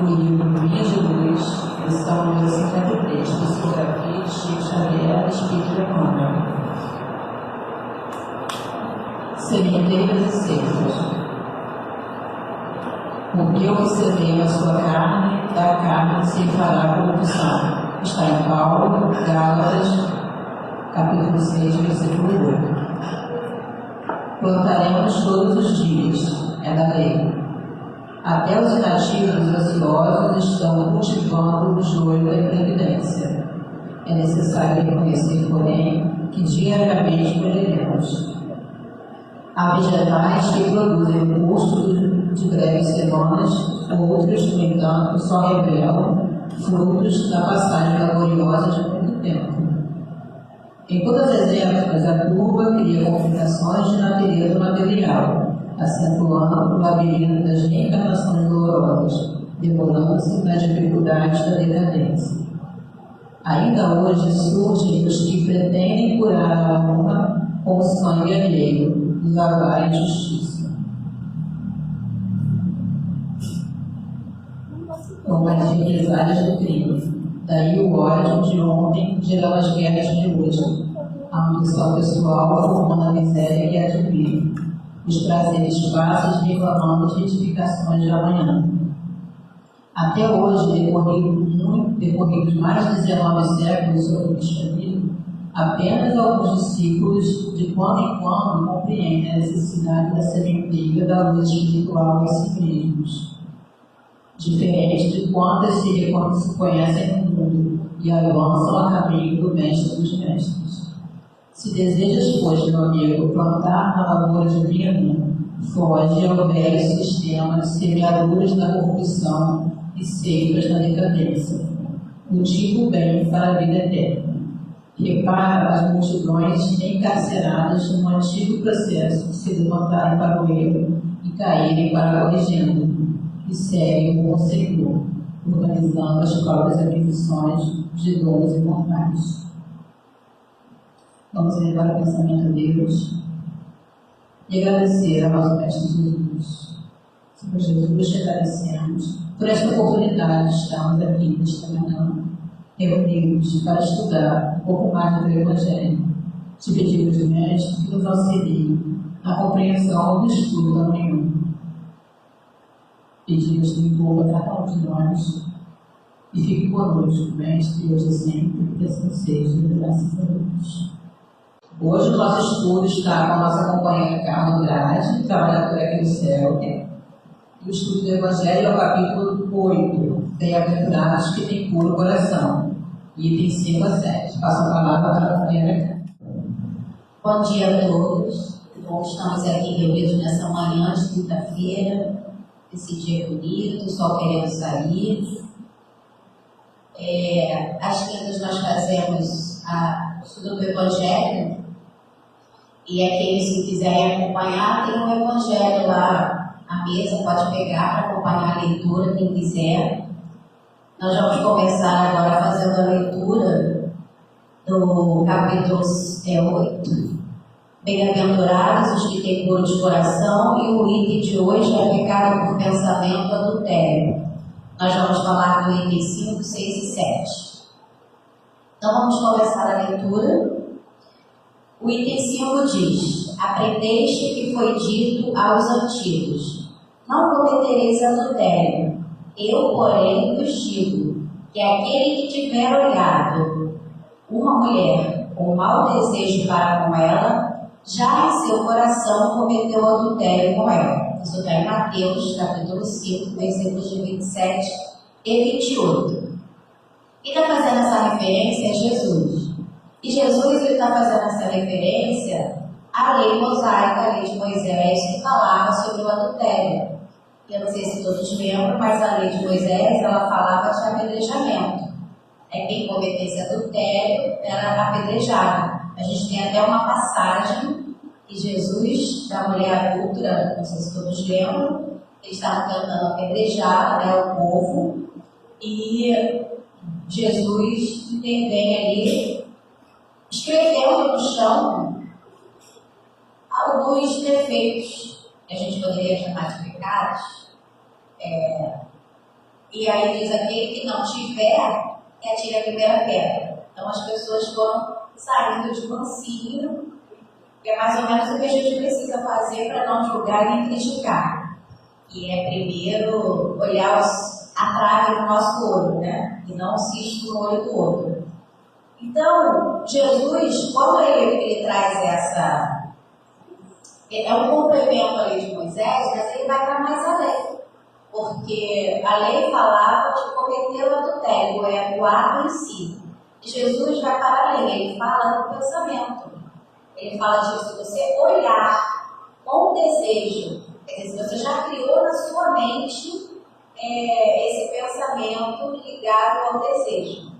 do livro Linha de Luz, lição número 53, psicografia de Chico Xavier, Espírito de Emmanuel. Sementeiras e secas. O que observei na sua carne, da carne se fará corrupção. Está em Paulo, Gálatas, capítulo 6, versículo 8. Plantaremos todos os dias, é da lei. Até os inativos ociosos estão cultivando o joio da imprevidência. É necessário reconhecer, porém, que diariamente colheremos. Há vegetais que produzem o custo de breves semanas, outros, no entanto, só revelam frutos da passagem laboriosa de muito tempo. Em todas as épocas, a curva cria complicações de natureza material, acentuando o labirinto das reencarnações dolorosas, demorando-se nas dificuldades da decadência. Ainda hoje surgem os que pretendem curar a alma com o sangue alheio, lavar a injustiça. Como as represálias do crime. Daí o ódio de ontem gerou as guerras de hoje. A ambição pessoal formando a miséria que adquire. Os prazeres fáceis reclamando as gratificações de amanhã. Até hoje, decorridos mais de 19 séculos sobre o cristianismo, apenas alguns discípulos, de quando em quando, compreendem a necessidade da sementeira da luz espiritual em si mesmos. Diferente de quantas se conhecem no mundo e avançam a caminho do mestre dos mestres. Se desejas, pois, meu amigo, plantar na lavoura divina, foge ao velho sistema de semeaduras da corrupção e seivas da decadência. Cultiva o bem para a vida eterna. Repara as multidões encarceradas no antigo processo de se levantarem para o erro e caírem para a legenda, e seguem o Senhor, organizando as próprias aquisições de dons imortais. Vamos elevar o pensamento a Deus e agradecer ao nosso Mestre Jesus. Senhor Jesus, te agradecemos por esta oportunidade de estarmos aqui nesta manhã, reunidos para estudar um pouco mais do Evangelho. Te pedimos, Mestre, que nos auxilie na compreensão do estudo da manhã. Pedimos que envolva cada um de nós e fique conosco, Mestre, hoje e sempre, que assim seja, graças a Deus. Hoje o nosso estudo está com a nossa companheira Carla Andrade, trabalhadora aqui no céu. O estudo do Evangelho é o capítulo 8, Bem-aventurados que têm puro coração, itens 5 a 7. Passo a palavra para a companheira. Bom dia a todos. Bom, estamos aqui reunidos nessa manhã de quinta-feira, esse dia bonito, o sol querendo sair. Às quintas nós fazemos o estudo do Evangelho, e aqueles que quiserem acompanhar, tem um Evangelho lá à mesa, pode pegar para acompanhar a leitura, quem quiser. Nós vamos começar agora fazendo a leitura do capítulo 8. Bem-aventurados os que têm puro de coração, e o item de hoje é pecado por pensamento adultério. Nós vamos falar do item 5, 6 e 7. Então vamos começar a leitura. O item 5 diz: aprendeste que foi dito aos antigos, não cometereis adultério. Eu, porém, vos digo que aquele que tiver olhado uma mulher com mau desejo para com ela, já em seu coração cometeu adultério com ela. Isso está em Mateus, capítulo 5, versículos de 27 e 28. Quem está fazendo essa referência é Jesus. E Jesus está fazendo essa referência à lei mosaica, a lei de Moisés, que falava sobre o adultério. Eu não sei se todos lembram, mas a lei de Moisés, ela falava de apedrejamento. Quem cometesse adultério era apedrejado. A gente tem até uma passagem que Jesus, da mulher adulta, não sei se todos lembram, eles estavam tentando apedrejar o povo, e Jesus intervém ali, escrevendo no chão alguns defeitos que a gente poderia chamar de pecados, E aí diz: aquele que não tiver, que atire a primeira pedra. Então as pessoas foram saindo de mansinho, que é mais ou menos o que a gente precisa fazer para não julgar nem criticar. E é primeiro olhar a trave do nosso olho, né? E não o cisco no olho do outro. Então, Jesus, quando ele traz essa... É um complemento à lei de Moisés, mas ele vai para mais além. Porque a lei falava de cometer o adultério, é o ato em si. E Jesus vai para além, ele fala do pensamento. Ele fala disso, se você olhar com desejo, quer dizer, se você já criou na sua mente esse pensamento ligado ao desejo.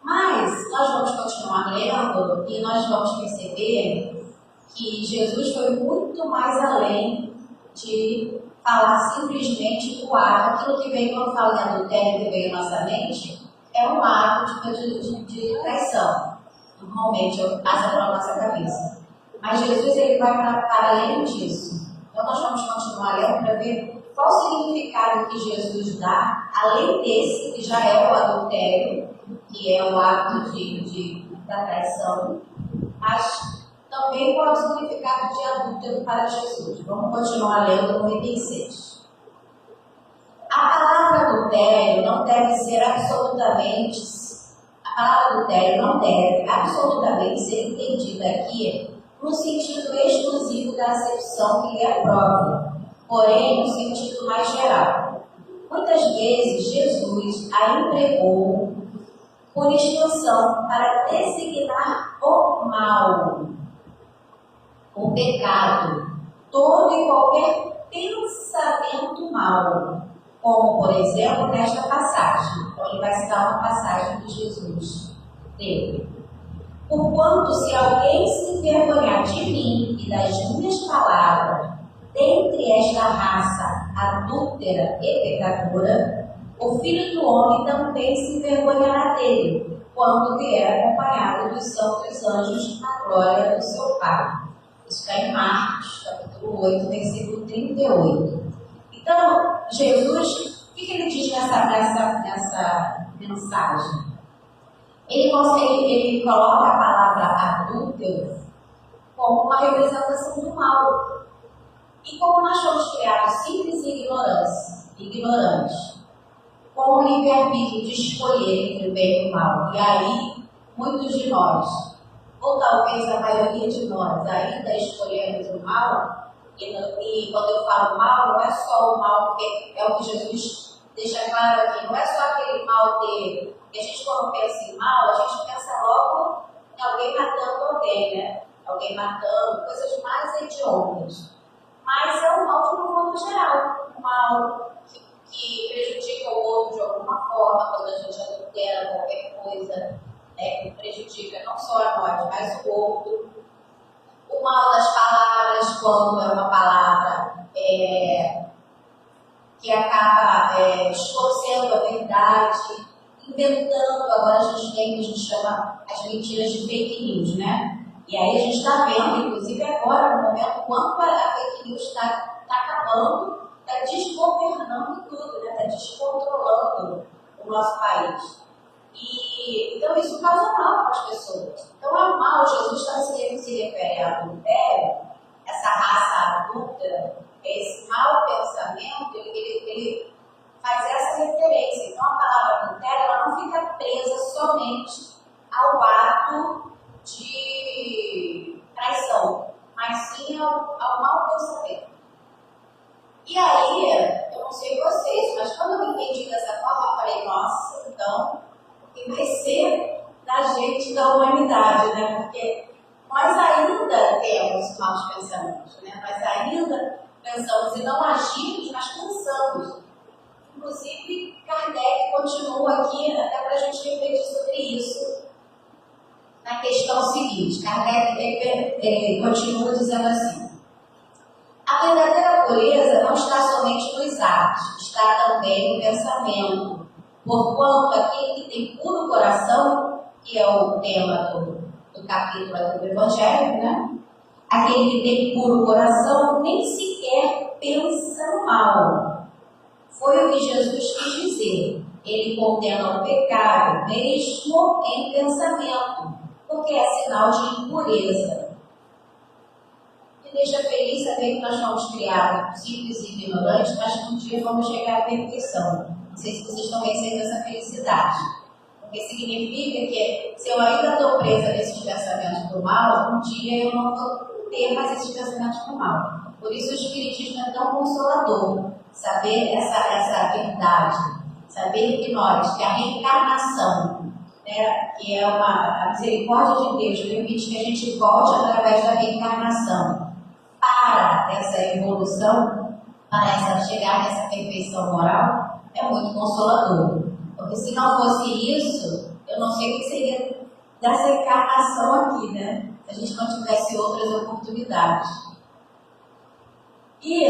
Mas nós vamos continuar lendo e nós vamos perceber que Jesus foi muito mais além de falar simplesmente do ato. Aquilo que vem quando fala de adultério que vem na nossa mente é um ato de traição. Normalmente passa pela nossa cabeça. Mas Jesus ele vai para além disso. Então nós vamos continuar lendo para ver qual o significado que Jesus dá, além desse, que já é o adultério, que é o ato da traição, mas também qual é o significado de adúltero para Jesus. Vamos continuar lendo no item 6. A palavra adultério não deve ser absolutamente... A palavra adultério não deve absolutamente ser entendida aqui no sentido exclusivo da acepção que lhe é própria, porém no sentido mais geral. Muitas vezes Jesus a empregou por extensão para designar o mal, o pecado, todo e qualquer pensamento mau, como, por exemplo, nesta passagem. Então, ele vai citar uma passagem que Jesus teve. Porquanto, se alguém se envergonhar de mim e das minhas palavras, dentre esta raça adúltera e pecadora, o Filho do Homem também se envergonhará dele, quando vier acompanhado dos santos anjos na glória do seu Pai. Isso está em Marcos, capítulo 8, versículo 38. Então, Jesus, o que ele diz nessa mensagem? Ele coloca a palavra adúltero como uma representação do mal. E como nós fomos criados simples e ignorantes, com o livre-arbítrio de escolher entre o bem e o mal. E aí, muitos de nós, ou talvez a maioria de nós, ainda escolhemos o mal. E quando eu falo mal, não é só o mal, porque é o que Jesus deixa claro aqui, não é só aquele mal que a gente, quando pensa em mal, a gente pensa logo em alguém matando alguém, né? Alguém matando, coisas mais hediondas. Mas é um mal de uma forma geral, um mal que prejudica o outro de alguma forma, quando a gente adultera qualquer coisa, né, que prejudica não só a nós, mas o outro. O mal das palavras, quando é uma palavra que acaba distorcendo a verdade, inventando. Agora a gente tem o que a gente chama as mentiras de fake news, né? E aí a gente está vendo, inclusive agora, no momento, quanto a fake news está acabando, está desgovernando tudo, né? Está descontrolando o nosso país. E, então isso causa mal para as pessoas. Então é um mal, Jesus está se refere a adultério, essa raça adulta, esse mau pensamento, ele faz essa referência. Então a palavra adultério ela não fica presa somente ao ato de traição, mas sim ao mau pensamento. E aí, eu não sei vocês, mas quando eu me entendi dessa forma, eu falei, nossa, então, o que vai ser da gente, da humanidade, né? Porque nós ainda temos maus pensamentos, né? Nós ainda pensamos e não agimos, mas pensamos. Inclusive, Kardec continua aqui até para a gente refletir sobre isso na questão seguinte. Kardec ele continua dizendo assim: a verdadeira pureza não está somente nos atos, está também no pensamento. Porquanto aquele que tem puro coração, que é o tema do capítulo do Evangelho, né? Aquele que tem puro coração nem sequer pensa no mal. Foi o que Jesus quis dizer. Ele condena o pecado, mesmo em pensamento, porque é sinal de impureza. Me deixa feliz saber que nós fomos criados simples e ignorantes, mas que um dia vamos chegar à perfeição. Não sei se vocês estão vencendo essa felicidade. Porque significa que se eu ainda estou presa nesses pensamentos do mal, um dia eu não vou ter mais esses pensamentos do mal. Por isso o Espiritismo é tão consolador. Saber essa verdade, saber que nós, que a reencarnação, né, que é a misericórdia de Deus, permite que a gente volte através da reencarnação para essa evolução, para chegar nessa perfeição moral, é muito consolador. Porque se não fosse isso, eu não sei o que seria dessa encarnação aqui, né? Se a gente não tivesse outras oportunidades. E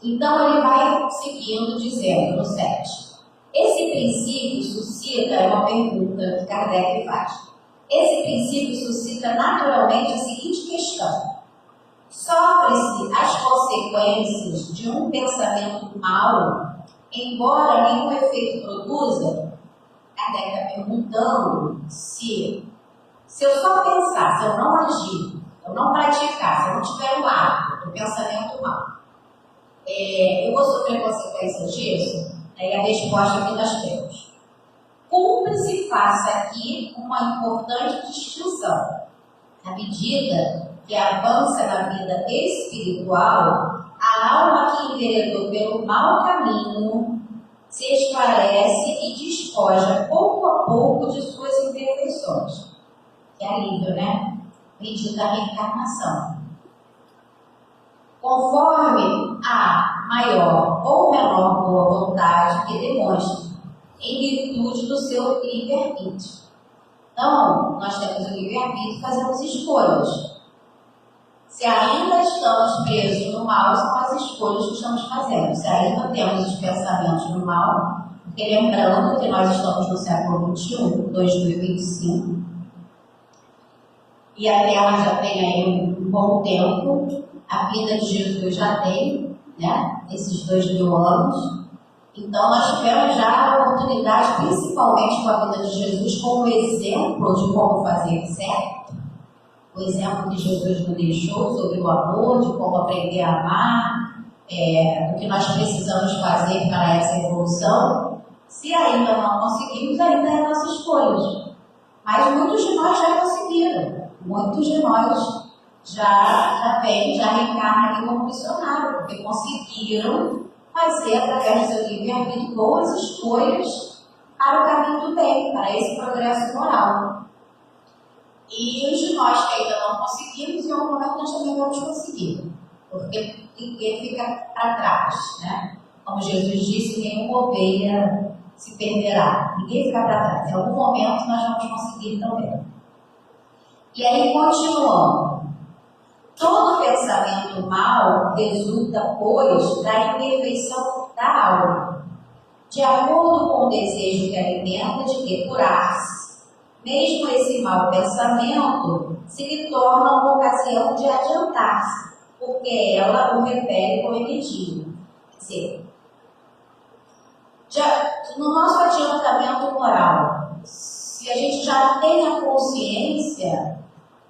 então ele vai seguindo, dizendo no 7. Esse princípio suscita, é uma pergunta que Kardec faz. Esse princípio suscita naturalmente a seguinte questão: sofre-se as consequências de um pensamento mau, embora nenhum efeito produza? Kardec está perguntando se eu só pensar, se eu não agir, se eu não praticar, se eu não tiver um hábito do pensamento mau, eu vou sofrer consequências disso? Aí a resposta que nós temos. Cumpre-se faça aqui uma importante distinção. À medida que avança na vida espiritual, a alma que enveredou pelo mau caminho se esclarece e despoja pouco a pouco de suas imperfeições. Que alívio, né? Medida a reencarnação. Conforme a maior ou menor boa vontade que demonstre, em virtude do seu livre-arbítrio. Então, nós temos o livre-arbítrio e fazemos escolhas. Se ainda estamos presos no mal, são as escolhas que estamos fazendo. Se ainda temos os pensamentos no mal, porque lembrando que nós estamos no século XXI, 2025, e a Terra já tem aí um bom tempo, a vida de Jesus já tem, né, esses 2000 anos. Então, nós tivemos já a oportunidade, principalmente com a vida de Jesus, como exemplo de como fazer certo. O exemplo que Jesus nos deixou sobre o amor, de como aprender a amar, o que nós precisamos fazer para essa evolução. Se ainda não conseguimos, ainda é nossa escolha. Mas muitos de nós já conseguiram. Muitos de nós já reencarnam aqui como missionário, porque conseguiram fazer, através do seu livre-arbítrio, boas escolhas para o caminho do bem, para esse progresso moral. E os de nós que ainda não conseguimos, em algum momento nós também vamos conseguir, porque ninguém fica para trás, né? Como Jesus disse, nenhuma ovelha se perderá, ninguém fica para trás. Em algum momento nós vamos conseguir também. E aí, continuando. Todo pensamento mau resulta, pois, da imperfeição da alma, de acordo com o desejo que alimenta de depurar-se. Mesmo esse mau pensamento se lhe torna uma ocasião de adiantar-se, porque ela o repele com energia. Quer dizer, no nosso adiantamento moral, se a gente já tem a consciência,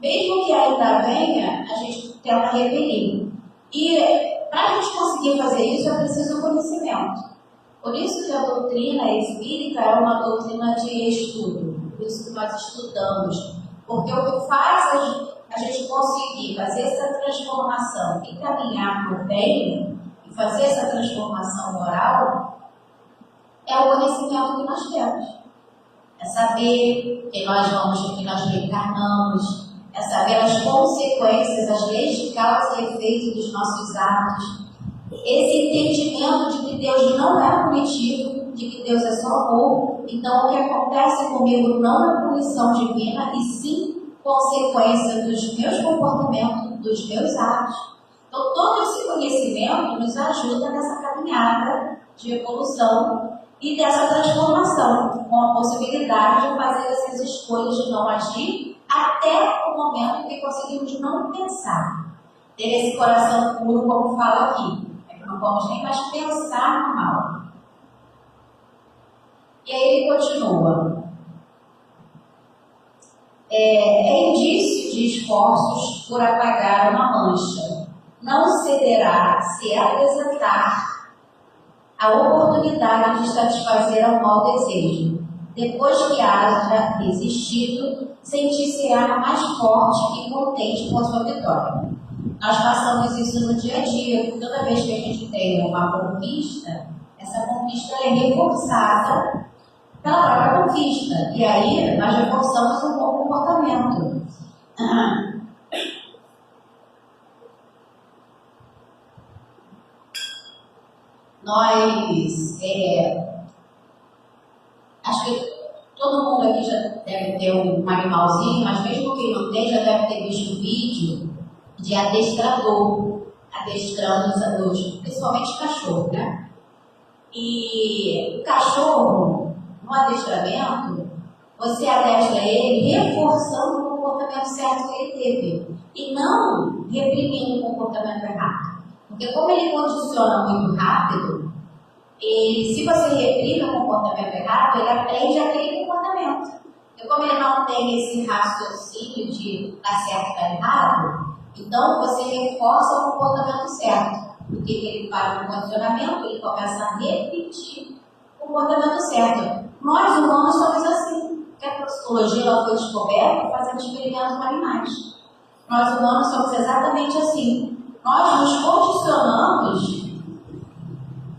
mesmo que ainda venha, a gente tenta repelir. E para a gente conseguir fazer isso, é preciso conhecimento. Por isso que a doutrina espírita é uma doutrina de estudo. Por isso que nós estudamos. Porque o que faz a gente conseguir fazer essa transformação e caminhar para o bem, e fazer essa transformação moral, é o conhecimento que nós temos. É saber que nós reencarnamos, é saber as consequências, as leis de causa e efeito dos nossos atos. Esse entendimento de que Deus não é punitivo, de que Deus é só amor. Então, o que acontece comigo não é punição divina, e sim consequência dos meus comportamentos, dos meus atos. Então, todo esse conhecimento nos ajuda nessa caminhada de evolução e dessa transformação, com a possibilidade de fazer essas escolhas de não agir até o momento em que conseguimos não pensar. Ter esse coração puro, como fala aqui. não vamos nem mais pensar no mal. E aí ele continua. É indício de esforços por apagar uma mancha. Não cederá se apresentar a oportunidade de satisfazer ao mau desejo. Depois que haja resistido, sentir-se-á mais forte e contente com a sua vitória. Nós passamos isso no dia a dia. Toda vez que a gente tem uma conquista, essa conquista é reforçada pela própria conquista. E aí nós reforçamos um bom comportamento. Acho que todo mundo aqui já deve ter um animalzinho, mas mesmo quem não tem, já deve ter visto vídeo de adestrador, adestrando os, principalmente cachorro, né? E o cachorro, no adestramento, você adestra ele reforçando o comportamento certo que ele teve e não reprimindo o comportamento errado. Porque como ele condiciona muito rápido, se você reprime o comportamento errado, ele aprende aquele comportamento. Porque como ele não tem esse raciocínio de estar certo e estar errado, então você reforça o comportamento certo. Porque ele faz o condicionamento, ele começa a repetir o comportamento certo. Nós humanos somos assim. Porque a psicologia ela foi descoberta fazendo experimentos com animais. Nós humanos somos exatamente assim. Nós nos condicionamos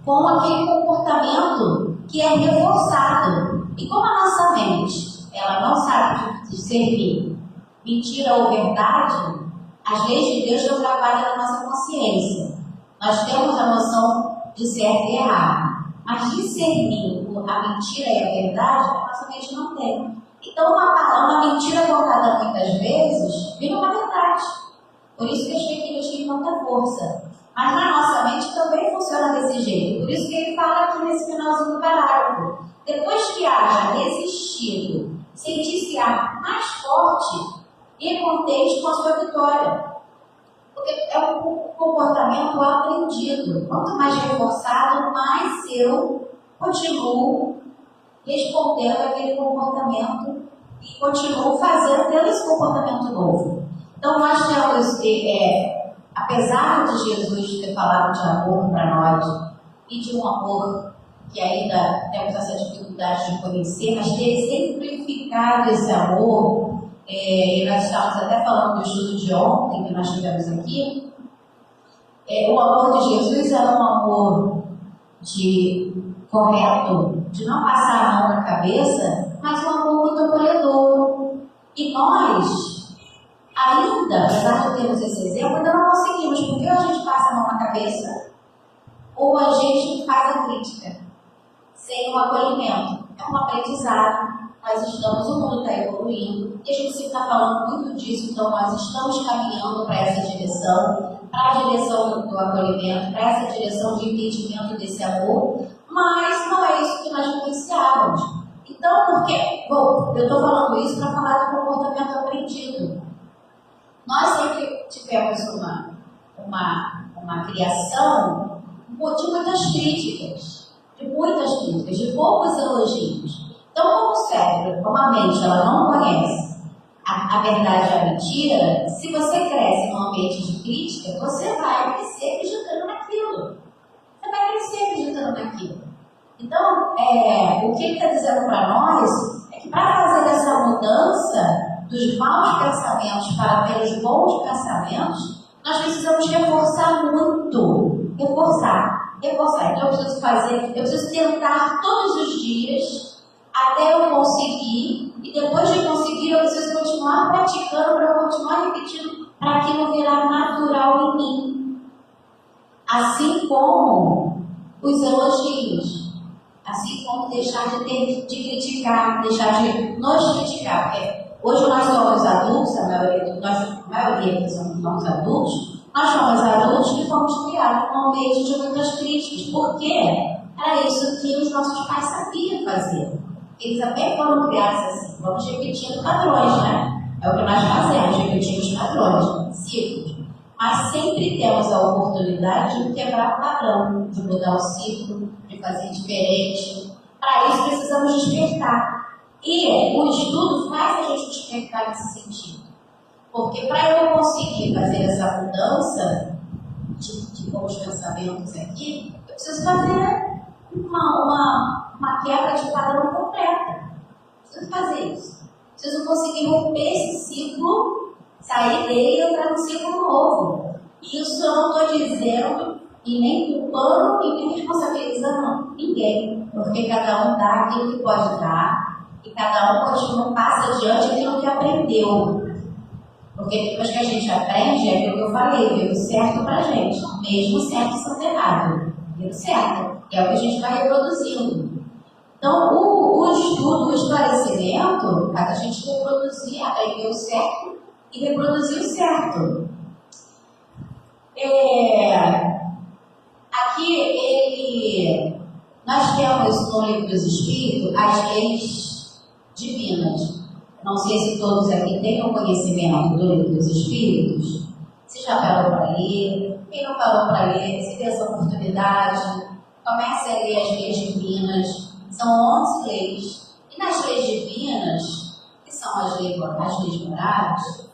com aquele comportamento que é reforçado. E como a nossa mente ela não sabe discernir mentira ou verdade, as leis de Deus não trabalham na nossa consciência. Nós temos a noção de certo e errado, mas discernir a mentira e a verdade, a nossa mente não tem. Então, uma mentira contada muitas vezes vira uma verdade. Por isso que as fake news têm tanta força. Mas na nossa mente também funciona desse jeito. Por isso que ele fala aqui nesse finalzinho do parágrafo. Depois que haja resistido, sentir-se-á mais forte e contente com a sua vitória. Porque é um comportamento aprendido. Quanto mais reforçado, mais eu continuo respondendo aquele comportamento e continuo tendo esse comportamento novo. Então, nós temos, apesar de Jesus ter falado de amor para nós e de um amor que ainda temos essa dificuldade de conhecer, mas ter exemplificado esse amor, e nós estávamos até falando do estudo de ontem que nós tivemos aqui, o amor de Jesus era um amor correto, de não passar a mão na cabeça, mas um amor muito acolhedor. E nós, ainda, apesar de termos esse exemplo, ainda não conseguimos, porque ou a gente passa a mão na cabeça, ou a gente faz a crítica, sem um acolhimento. É um aprendizado. O mundo está evoluindo, e a gente sempre está falando muito disso, então nós estamos caminhando para essa direção, para a direção do acolhimento, para essa direção de entendimento desse amor, mas não é isso que nós vivenciávamos. Então, por quê? Bom, eu estou falando isso para falar do comportamento aprendido. Nós sempre tivemos uma criação de muitas críticas, de poucos elogios. Então, como o cérebro, como a mente, ela não conhece a verdade e a mentira, se você cresce num ambiente de crítica, você vai crescer acreditando naquilo. Você vai crescer acreditando naquilo. Então, o que ele está dizendo para nós é que para fazer essa mudança dos maus pensamentos para ter os bons pensamentos, nós precisamos reforçar muito. Reforçar. Então, eu preciso tentar todos os dias até eu conseguir, e depois de conseguir, eu preciso continuar praticando, para eu continuar repetindo, para aquilo virar natural em mim. Assim como os elogios, assim como deixar de criticar, deixar de nos criticar, porque hoje nós somos adultos, a maioria que somos adultos, nós somos adultos que fomos criados num ambiente de muitas críticas. Por quê? Era isso que os nossos pais sabiam fazer. Eles também foram criados assim. Vamos repetindo padrões, né? É o que nós fazemos, repetimos padrões, ciclos. mas sempre temos a oportunidade de quebrar o padrão, de mudar o ciclo, de fazer diferente. Para isso precisamos despertar. E o estudo faz a gente despertar nesse sentido. Porque para eu conseguir fazer essa mudança de bons pensamentos aqui, eu preciso fazer uma quebra de padrão completa. Preciso fazer isso. Preciso conseguir romper esse ciclo, sair dele e entrar num ciclo novo. Isso eu não estou dizendo e nem culpando e nem responsabilizando ninguém. Porque cada um dá aquilo que pode dar e cada um continua, passa adiante aquilo que aprendeu. Porque depois que a gente aprende, é aquilo que eu falei, veio certo pra gente, mesmo certo sendo errado. Veio certo, que é o que a gente vai reproduzindo. Então, o estudo, o esclarecimento, faz a gente reproduzir, aprender o certo e reproduzir o certo. Aqui, nós temos no Livro dos Espíritos as leis divinas. Não sei se todos aqui têm o conhecimento do Livro dos Espíritos. Se já parou para ler, quem não parou para ler, se tem essa oportunidade, comece a ler as leis divinas. São 11 leis. E nas leis divinas, que são as leis morais,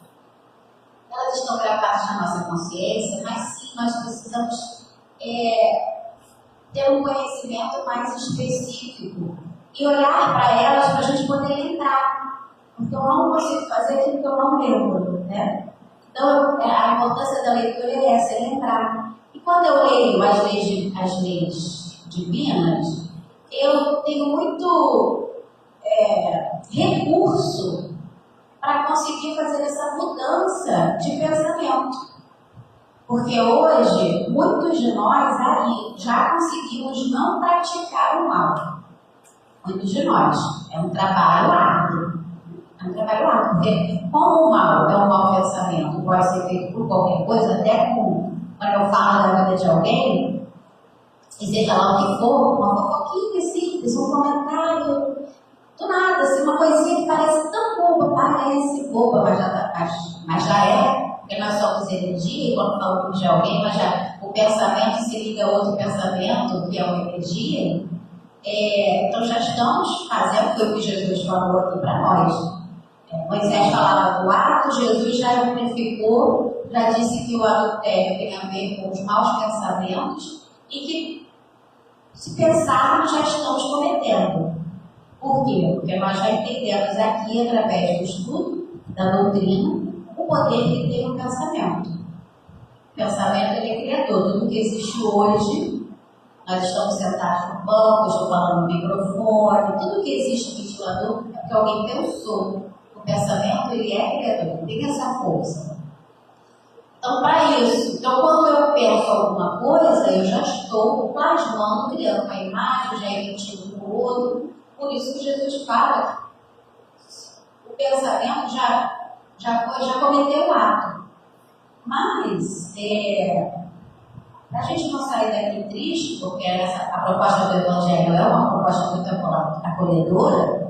elas estão gravadas na nossa consciência, mas sim, nós precisamos ter um conhecimento mais específico e olhar para elas para a gente poder lembrar. Porque eu não consigo fazer aquilo que eu não lembro, né? Então, a importância da leitura é essa, é lembrar. E quando eu leio as leis divinas, eu tenho muito recurso para conseguir fazer essa mudança de pensamento. Porque hoje, muitos de nós aí já conseguimos não praticar o mal. Muitos de nós. É um trabalho árduo. Porque como o mal é um mau pensamento, pode ser feito por qualquer coisa, até quando eu falo da vida de alguém, e seja lá o que for, uma fofoquinha simples, um comentário, do nada, assim, uma coisinha que parece tão boba, mas já é, porque nós somos energia, e quando falamos de alguém, o pensamento se liga a outro pensamento, que é uma energia, então já estamos fazendo o que Jesus falou aqui para nós. Moisés falava do ato, Jesus já amplificou, já disse que o adultério tem a ver com os maus pensamentos e que, se pensarmos, já estamos cometendo. Por quê? Porque nós já entendemos aqui, através do estudo da doutrina, o poder que tem o pensamento. O pensamento ele é criador. Tudo que existe hoje, nós estamos sentados no banco, eu estou falando no microfone, tudo que existe ventilador é porque alguém pensou. O pensamento, ele é criador, tem essa força. Então, para isso, quando eu penso alguma coisa, eu já estou plasmando, criando uma imagem, já emitindo para o outro. Por isso que Jesus fala, o pensamento já cometeu o ato. Mas, a gente não sair daqui triste, porque a proposta do Evangelho é uma proposta muito acolhedora,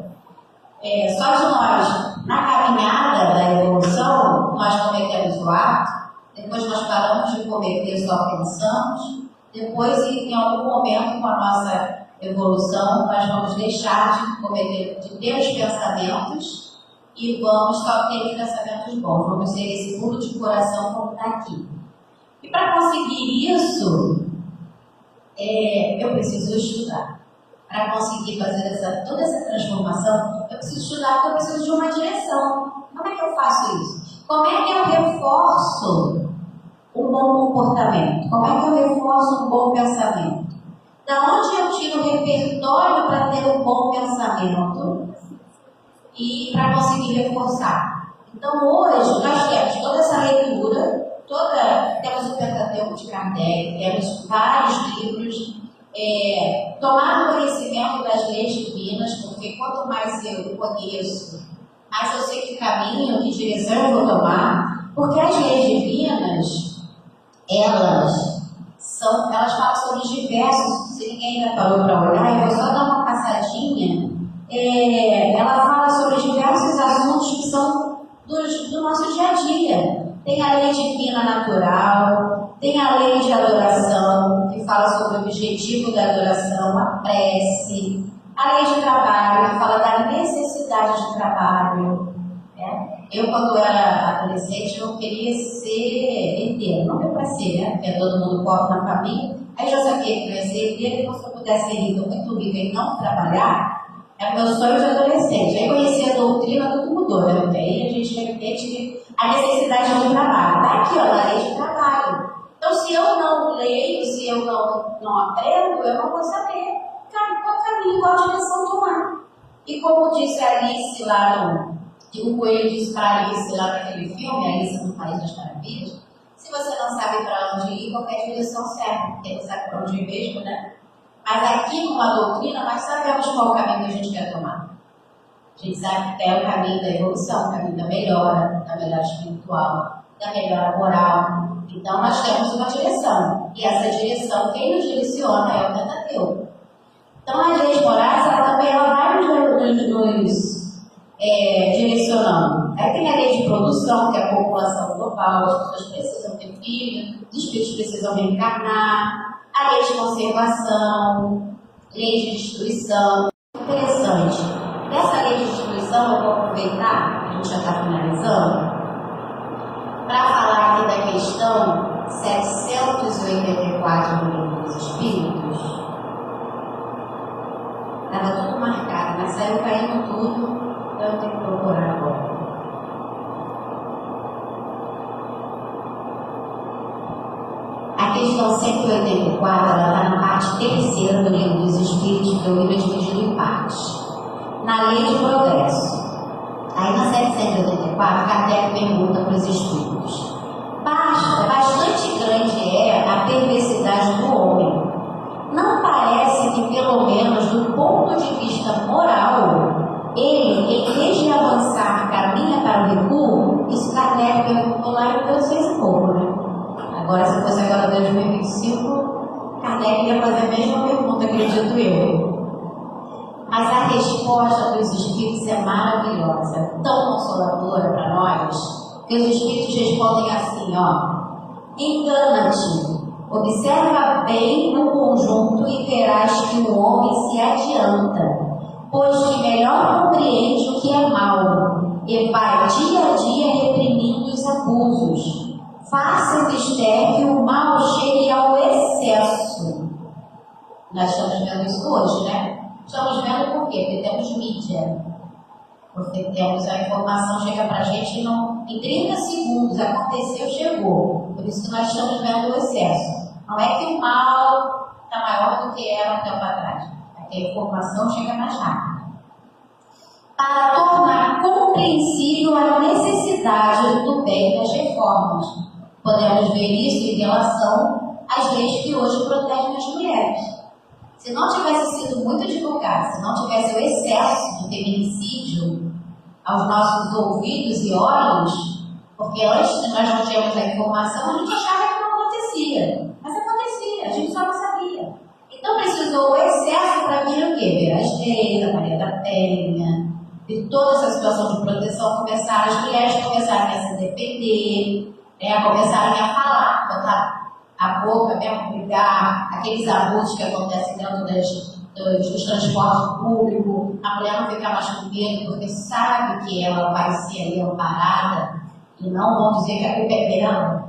só de nós, na caminhada da evolução, nós cometemos o ato, depois nós paramos de cometer, só pensamos, depois, em algum momento, com a nossa evolução, nós vamos deixar de ter os pensamentos e vamos só ter os pensamentos bons, vamos ter esse puro de coração como está aqui. E para conseguir isso, eu preciso estudar. Para conseguir fazer toda essa transformação, eu preciso estudar porque eu preciso de uma direção. Como é que eu faço isso? Como é que eu reforço um bom comportamento? Como é que eu reforço um bom pensamento? Da onde eu tiro o repertório para ter um bom pensamento e para conseguir reforçar? Então, hoje, nós temos toda essa leitura, temos o Pentateuco de Kardec, temos vários livros, tomar conhecimento das leis divinas, porque quanto mais eu conheço, mais eu sei que caminho, que direção eu vou tomar, porque as leis divinas, elas falam sobre os diversos, se ninguém ainda parou para olhar, eu vou só dar uma passadinha, ela fala sobre os diversos assuntos que são do nosso dia a dia. Tem a lei divina natural, tem a lei de adoração, que fala sobre o objetivo da adoração, a prece, a lei de trabalho, que fala da necessidade de trabalho. Né? Eu, quando era adolescente, eu queria ser herdeira, não deu para ser, né? Porque todo mundo pobre na família. Aí já sabia que eu ia ser herdeira, então se eu pudesse ser rica, muito rica e não trabalhar, era meu sonho de adolescente. Aí conheci a doutrina, tudo mudou, né? Porque aí a gente tive a necessidade de trabalho. Está aqui, ó, na lei de trabalho. Então, se eu não leio, se eu não aprendo, eu não vou saber qual caminho, qual direção tomar. E como disse a Alice lá o Coelho disse para Alice lá naquele filme, Alice no País das Maravilhas, se você não sabe para onde ir, qualquer direção serve, porque não sabe para onde ir mesmo, né? Mas aqui, numa doutrina, nós sabemos qual o caminho que a gente quer tomar. A gente sabe que é o caminho da evolução, o caminho da melhora espiritual, da melhora moral. Então, nós temos uma direção. E essa direção, quem nos direciona é o Pentateuco. Então, as leis morais, ela também vai nos direcionando. Aí tem a lei de produção, que é a população global, as pessoas precisam ter filhos, os espíritos precisam reencarnar, a lei de conservação, lei de destruição. Interessante. Dessa lei de destruição, eu vou aproveitar, a gente já está finalizando, para falar aqui da questão 784 do Livro dos Espíritos. Estava tudo marcado, mas saiu caindo tudo. Então eu tenho que procurar agora. A questão 184, ela está na parte terceira do Livro dos Espíritos, porque o livro é dividido em partes. Na lei de progresso. Aí na 784, Kardec pergunta para os espíritos: bastante grande é a perversidade do homem. Não parece que, pelo menos do ponto de vista moral, ele, em vez de avançar, caminha para o recuo? Isso Kardec perguntou lá em 1900 e pouco, né? Agora, se fosse agora 2025, Kardec ia fazer a mesma pergunta, acredito eu. Mas a resposta dos espíritos é maravilhosa, tão consoladora para nós, que os espíritos respondem assim, ó: engana-te, observa bem o conjunto e verás que o homem se adianta, pois que melhor compreende o que é mal, e vai dia a dia reprimindo os abusos. Faça o mistério que o mal chegue ao excesso. Nós estamos vendo isso hoje, né? Estamos vendo por quê? Porque temos mídia. Porque temos a informação, chega para a gente em 30 segundos, aconteceu, chegou. Por isso que nós estamos vendo o excesso. Não é que o mal está maior do que era um tempo atrás. É que a informação chega mais rápido. Para tornar compreensível a necessidade do bem das reformas. Podemos ver isso em relação às leis que hoje protegem as mulheres. Se não tivesse sido muito divulgado, se não tivesse o excesso de feminicídio aos nossos ouvidos e olhos, porque antes nós não tínhamos a informação, a gente achava que não acontecia. Mas acontecia, a gente só não sabia. Então precisou o excesso para vir o quê? Ver as leis, a Maria da Penha, e toda essa situação de proteção, as mulheres começarem a se defender, começarem a falar, botar a boca, brigar, aqueles abusos que acontecem dentro dos transportes públicos, a mulher não fica mais com medo, porque sabe que ela vai ser ali amparada, e não vão dizer que a culpa é dela,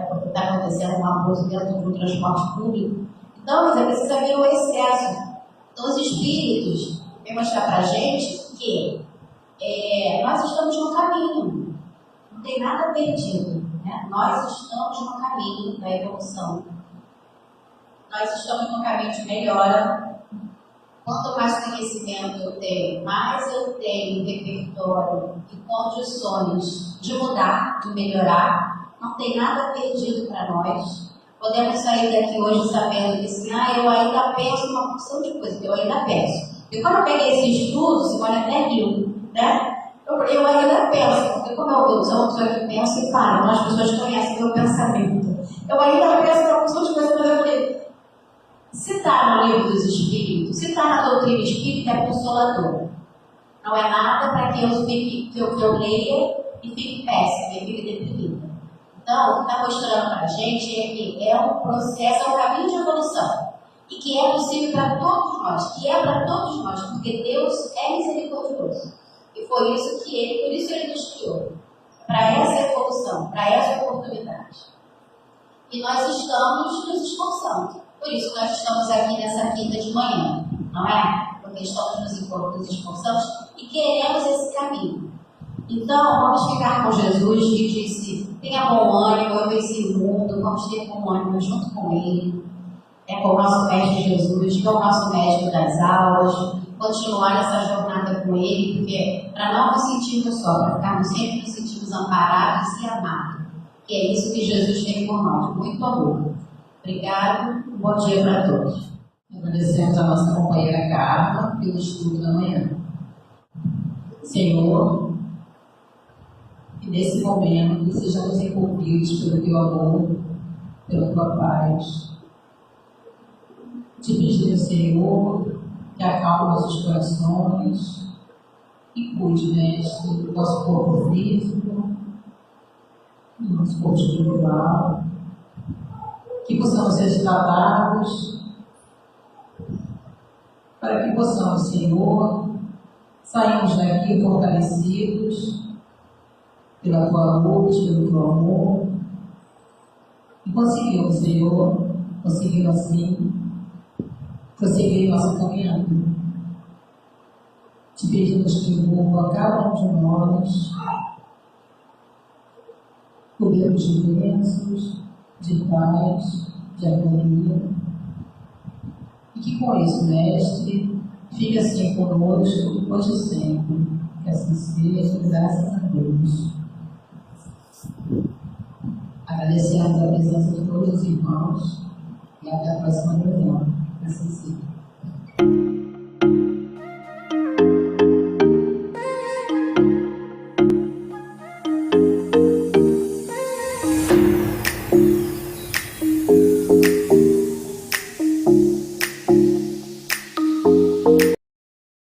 porque está acontecendo um abuso dentro do transporte público. Então, mas precisa ver o excesso. Então, os espíritos vêm mostrar para a gente que nós estamos no caminho, não tem nada perdido. Nós estamos no caminho da evolução. Nós estamos no caminho de melhora. Quanto mais conhecimento eu tenho, mais eu tenho repertório e condições de mudar, de melhorar. Não tem nada perdido para nós. Podemos sair daqui hoje sabendo que assim, eu ainda penso uma porção de coisas, eu ainda penso. E quando eu peguei esse estudo, Simone até riu, né? Eu ainda penso, porque como eu sou uma pessoa que pensa e para, então as pessoas conhecem o meu pensamento. Eu ainda penso em uma porção de coisas, mas eu falei, se está no Livro dos Espíritos, se está na doutrina espírita, é consolador. Não é nada para que eu leia e fique péssima, e fique deprimida. Então, o que está mostrando para a gente é que é um processo, é um caminho de evolução. E que é possível para todos nós, que é para todos nós, porque Deus é misericordioso. E foi isso que Ele, por isso Ele nos criou. Para essa evolução, para essa oportunidade. E nós estamos nos esforçando. Por isso nós estamos aqui nessa quinta de manhã, não é? Porque estamos nos esforçando e queremos esse caminho. Então, vamos ficar com Jesus, que disse: tenha bom ânimo, eu venci o mundo, vamos ter bom ânimo junto com Ele. Com o nosso Mestre Jesus, que é o nosso Mestre das aulas, continuar essa jornada com Ele, porque para não nos sentirmos só, para ficarmos sempre nos sentirmos amparados e amados, que é isso que Jesus tem por nós, muito amor. Obrigado, bom dia para todos. Agradecemos a nossa companheira Carla pelo estudo da manhã. Senhor, que nesse momento sejamos envolvidos pelo Teu amor, pela Tua paz. Te pedimos, Senhor, que acalme nossos corações e cuide, Mestre, do nosso corpo físico, do nosso corpo espiritual, que possamos ser tratados, para que possamos, Senhor, sairmos daqui fortalecidos pela Tua luz, pelo Teu amor, e conseguimos, Senhor, conseguimos assim prosseguir nossa caminhada. Te pedimos que envolva cada um de nós poderes de bênçãos, de paz, de harmonia, e que com isso, Mestre, fique assim conosco hoje e sempre. Que assim seja, graças a Deus. Agradecemos a presença de todos os irmãos e até a próxima reunião. Assim seja.